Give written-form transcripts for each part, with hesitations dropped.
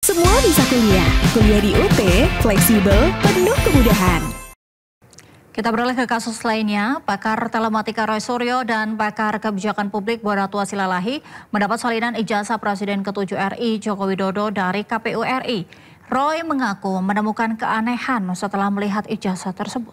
Semua bisa kuliah. Kuliah di UT, fleksibel, penuh kemudahan. Kita beralih ke kasus lainnya. Pakar telematika Roy Suryo dan pakar kebijakan publik Bonatua Silalahi mendapat salinan ijazah Presiden ke-7 RI Joko Widodo dari KPU RI. Roy mengaku menemukan keanehan setelah melihat ijazah tersebut.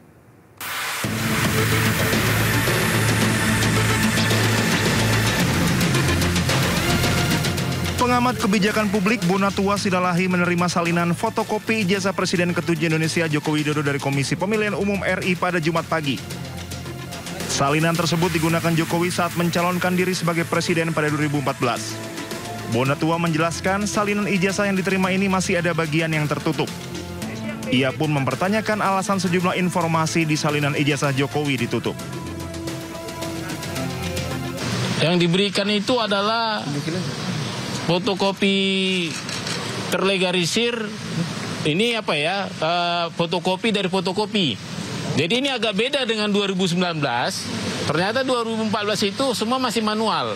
Pengamat kebijakan publik Bonatua Silalahi menerima salinan fotokopi ijazah Presiden ke-7 Indonesia Joko Widodo dari Komisi Pemilihan Umum RI pada Jumat pagi. Salinan tersebut digunakan Jokowi saat mencalonkan diri sebagai Presiden pada 2014. Bonatua menjelaskan salinan ijazah yang diterima ini masih ada bagian yang tertutup. Ia pun mempertanyakan alasan sejumlah informasi di salinan ijazah Jokowi ditutup. Yang diberikan itu adalah fotokopi terlegalisir, ini apa ya, fotokopi dari fotokopi. Jadi ini agak beda dengan 2019, ternyata 2014 itu semua masih manual.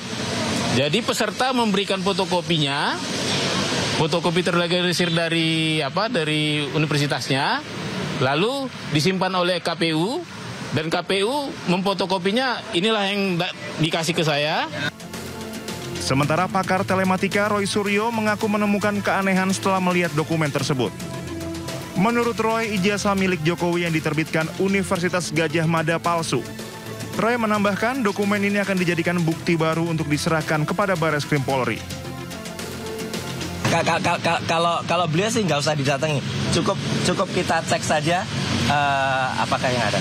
Jadi peserta memberikan fotokopinya, fotokopi terlegalisir dari universitasnya, lalu disimpan oleh KPU, dan KPU memfotokopinya, inilah yang dikasih ke saya. Sementara pakar telematika Roy Suryo mengaku menemukan keanehan setelah melihat dokumen tersebut. Menurut Roy, ijazah milik Jokowi yang diterbitkan Universitas Gadjah Mada palsu. Roy menambahkan dokumen ini akan dijadikan bukti baru untuk diserahkan kepada Barreskrim Polri. Kalau beliau sih nggak usah didatangi, cukup kita cek saja apakah yang ada.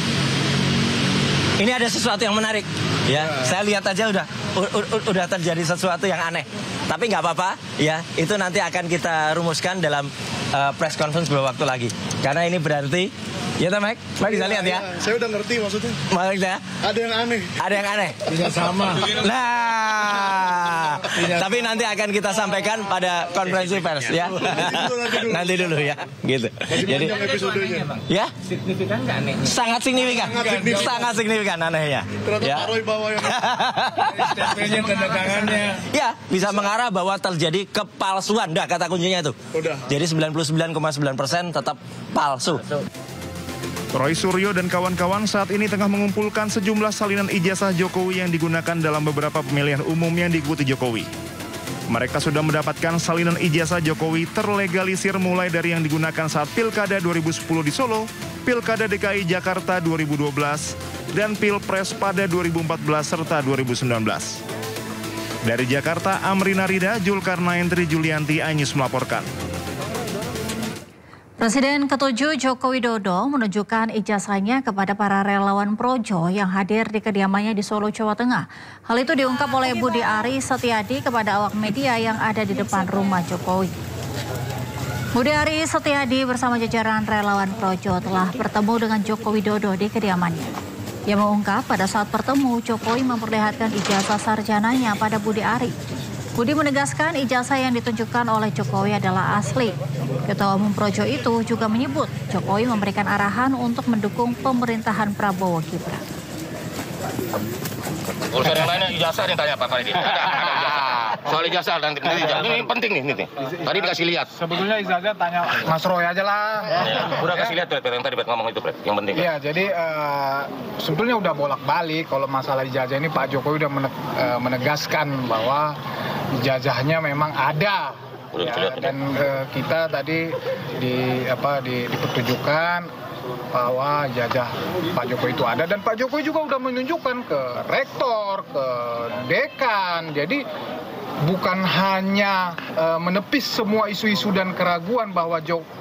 Ini ada sesuatu yang menarik, ya. Saya lihat aja udah terjadi sesuatu yang aneh. Tapi nggak apa-apa, ya. Itu nanti akan kita rumuskan dalam press conference beberapa waktu lagi. Karena ini berarti, ya Mike, Mike bisa lihat ya. Saya udah ngerti maksudnya. Maksudnya? Ada yang aneh. Ada yang aneh. Tidak sama. Nah, tapi nanti akan kita sampaikan pada konferensi pers, ya. Nanti dulu ya, gitu. Jadi, ya. Signifikan nggak aneh? Sangat signifikan, sangat signifikan anehnya. Ternyata Ya. Pak Roy bawa yang Stempelnya, tanda tangannya. Ya, bisa mengarah bahwa terjadi kepalsuan. Dah kata kuncinya itu. Udah. Jadi 99,9% tetap palsu. Roy Suryo dan kawan-kawan saat ini tengah mengumpulkan sejumlah salinan ijazah Jokowi yang digunakan dalam beberapa pemilihan umum yang diikuti Jokowi. Mereka sudah mendapatkan salinan ijazah Jokowi terlegalisir mulai dari yang digunakan saat Pilkada 2010 di Solo, Pilkada DKI Jakarta 2012, dan Pilpres pada 2014 serta 2019. Dari Jakarta, Amrina Rida, Julkarnain Tri Julianti, iNews melaporkan. Presiden ke-7 Joko Widodo menunjukkan ijazahnya kepada para relawan Projo yang hadir di kediamannya di Solo, Jawa Tengah. Hal itu diungkap oleh Budi Ari Setiadi kepada awak media yang ada di depan rumah Jokowi. Budi Ari Setiadi bersama jajaran relawan Projo telah bertemu dengan Joko Widodo di kediamannya. Ia mengungkap pada saat bertemu Jokowi memperlihatkan ijazah sarjananya pada Budi Ari. Budi menegaskan ijazah yang ditunjukkan oleh Jokowi adalah asli. Ketua Umum Projo itu juga menyebut Jokowi memberikan arahan untuk mendukung pemerintahan Prabowo Gibran. Urusan yang lainnya ijazah yang tanya Pak Freddy. Soal ijazah nanti ini penting nih. Tadi dikasih lihat. Sebetulnya ijazah tanya Mas Roy aja lah. Ya, udah kasih lihat yang tadi ngomong itu, yang penting. Iya, jadi sebetulnya udah bolak-balik kalau masalah ijazah ini Pak Jokowi udah menegaskan bahwa ijazahnya memang ada. Ya, dan kita tadi dipertunjukkan bahwa ijazah Pak Jokowi itu ada, dan Pak Jokowi juga udah menunjukkan ke rektor, ke dekan. Jadi bukan hanya menepis semua isu-isu dan keraguan bahwa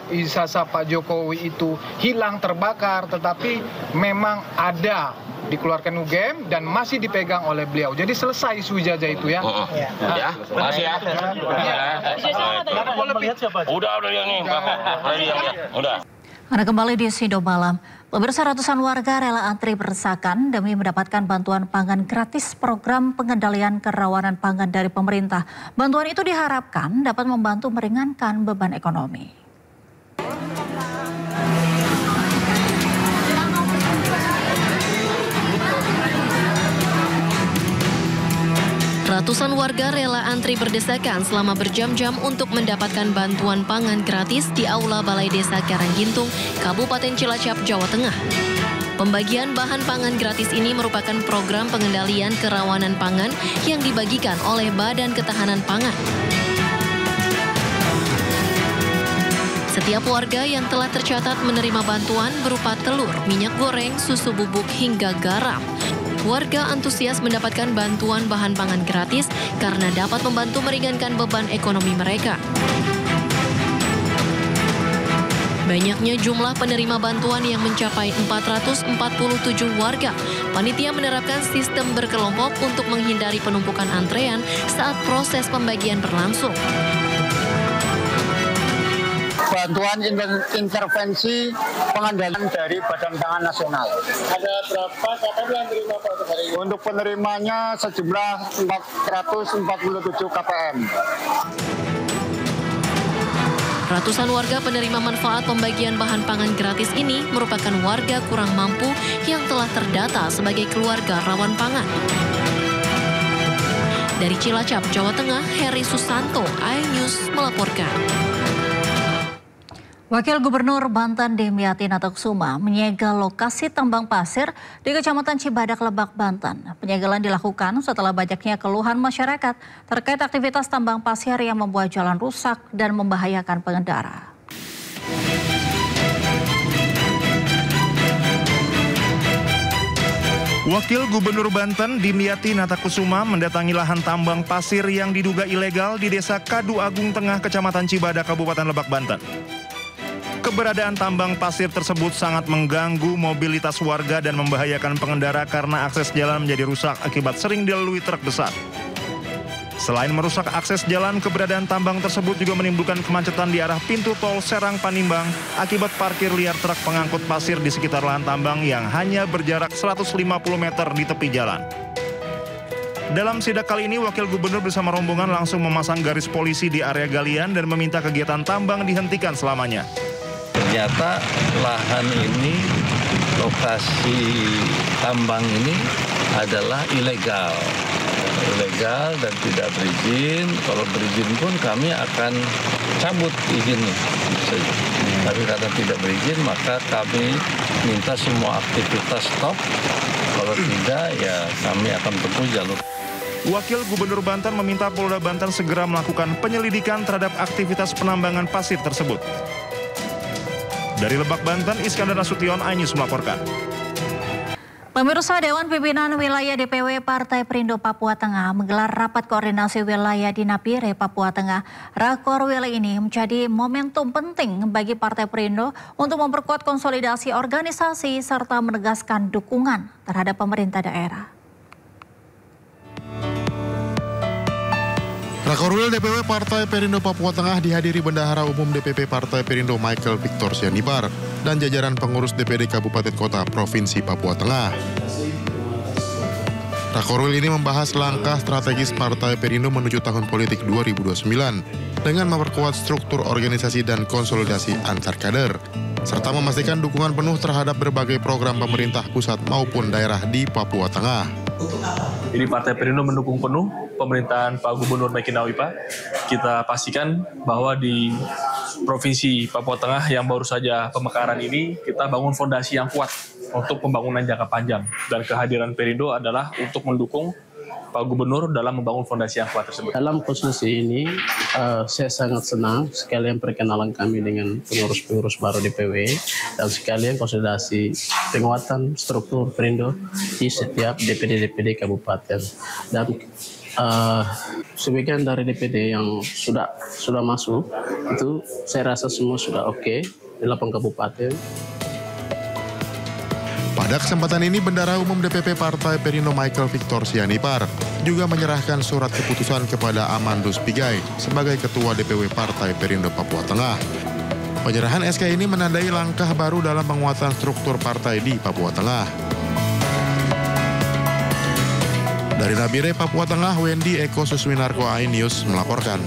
ijazah Pak Jokowi itu hilang, terbakar, tetapi memang ada, dikeluarkan UGM dan masih dipegang oleh beliau. Jadi selesai isu ijazah itu ya. Ya, makasih ya. Udah yang nih, udah. Anda kembali di Sido Malam. Pemirsa, ratusan warga rela antri berdesakan demi mendapatkan bantuan pangan gratis program pengendalian kerawanan pangan dari pemerintah. Bantuan itu diharapkan dapat membantu meringankan beban ekonomi. Ratusan warga rela antri berdesakan selama berjam-jam untuk mendapatkan bantuan pangan gratis di Aula Balai Desa Karanggintung, Kabupaten Cilacap, Jawa Tengah. Pembagian bahan pangan gratis ini merupakan program pengendalian kerawanan pangan yang dibagikan oleh Badan Ketahanan Pangan. Setiap warga yang telah tercatat menerima bantuan berupa telur, minyak goreng, susu bubuk, hingga garam. Warga antusias mendapatkan bantuan bahan pangan gratis karena dapat membantu meringankan beban ekonomi mereka. Banyaknya jumlah penerima bantuan yang mencapai 447 warga. Panitia menerapkan sistem berkelompok untuk menghindari penumpukan antrean saat proses pembagian berlangsung. Bantuan intervensi pengendalian dari Badan Pangan Nasional. Ada berapa KPM yang terima Pak untuk hari ini? Untuk penerimanya sejumlah 447 KPM. Ratusan warga penerima manfaat pembagian bahan pangan gratis ini merupakan warga kurang mampu yang telah terdata sebagai keluarga rawan pangan. Dari Cilacap, Jawa Tengah, Heri Susanto, iNews melaporkan. Wakil Gubernur Banten Dimyati Natakusuma menyegel lokasi tambang pasir di Kecamatan Cibadak, Lebak, Banten. Penyegelan dilakukan setelah banyaknya keluhan masyarakat terkait aktivitas tambang pasir yang membuat jalan rusak dan membahayakan pengendara. Wakil Gubernur Banten Dimyati Natakusuma mendatangi lahan tambang pasir yang diduga ilegal di Desa Kadu Agung Tengah, Kecamatan Cibadak, Kabupaten Lebak, Banten. Keberadaan tambang pasir tersebut sangat mengganggu mobilitas warga dan membahayakan pengendara karena akses jalan menjadi rusak akibat sering dilalui truk besar. Selain merusak akses jalan, keberadaan tambang tersebut juga menimbulkan kemacetan di arah pintu tol Serang Panimbang akibat parkir liar truk pengangkut pasir di sekitar lahan tambang yang hanya berjarak 150 meter di tepi jalan. Dalam sidak kali ini, Wakil Gubernur bersama rombongan langsung memasang garis polisi di area galian dan meminta kegiatan tambang dihentikan selamanya. Ternyata lahan ini, lokasi tambang ini adalah ilegal dan tidak berizin. Kalau berizin pun kami akan cabut izinnya. Tapi karena tidak berizin, maka kami minta semua aktivitas stop. Kalau tidak, ya kami akan tempuh jalur. Wakil Gubernur Banten meminta Polda Banten segera melakukan penyelidikan terhadap aktivitas penambangan pasir tersebut. Dari Lebak, Banten, Iskandar Nasution, iNews melaporkan. Pemirsa, Dewan Pimpinan Wilayah DPW Partai Perindo Papua Tengah menggelar rapat koordinasi wilayah di Napire, Papua Tengah. Rakorwil ini menjadi momentum penting bagi Partai Perindo untuk memperkuat konsolidasi organisasi serta menegaskan dukungan terhadap pemerintah daerah. Rakorwil DPW Partai Perindo Papua Tengah dihadiri Bendahara Umum DPP Partai Perindo Michael Victor Sianipar dan jajaran pengurus DPD Kabupaten Kota Provinsi Papua Tengah. Rakorwil ini membahas langkah strategis Partai Perindo menuju tahun politik 2029 dengan memperkuat struktur organisasi dan konsolidasi antar kader, serta memastikan dukungan penuh terhadap berbagai program pemerintah pusat maupun daerah di Papua Tengah. Jadi Partai Perindo mendukung penuh pemerintahan Pak Gubernur Meki Nawipa. Kita pastikan bahwa di Provinsi Papua Tengah yang baru saja pemekaran ini, kita bangun fondasi yang kuat untuk pembangunan jangka panjang. Dan kehadiran Perindo adalah untuk mendukung Pak Gubernur dalam membangun fondasi yang kuat tersebut. Dalam konstitusi ini, saya sangat senang sekalian perkenalan kami dengan pengurus-pengurus baru DPW dan sekalian konsolidasi penguatan struktur Perindo di setiap DPD-DPD kabupaten. Dan sebagian dari DPD yang sudah masuk, itu saya rasa semua sudah oke di 8 kabupaten. Pada kesempatan ini, Bendahara Umum DPP Partai Perindo Michael Victor Sianipar juga menyerahkan surat keputusan kepada Amandus Pigai sebagai Ketua DPW Partai Perindo Papua Tengah. Penyerahan SK ini menandai langkah baru dalam penguatan struktur partai di Papua Tengah. Dari Nabire, Papua Tengah, Wendy Eko Suswinarko, iNews melaporkan.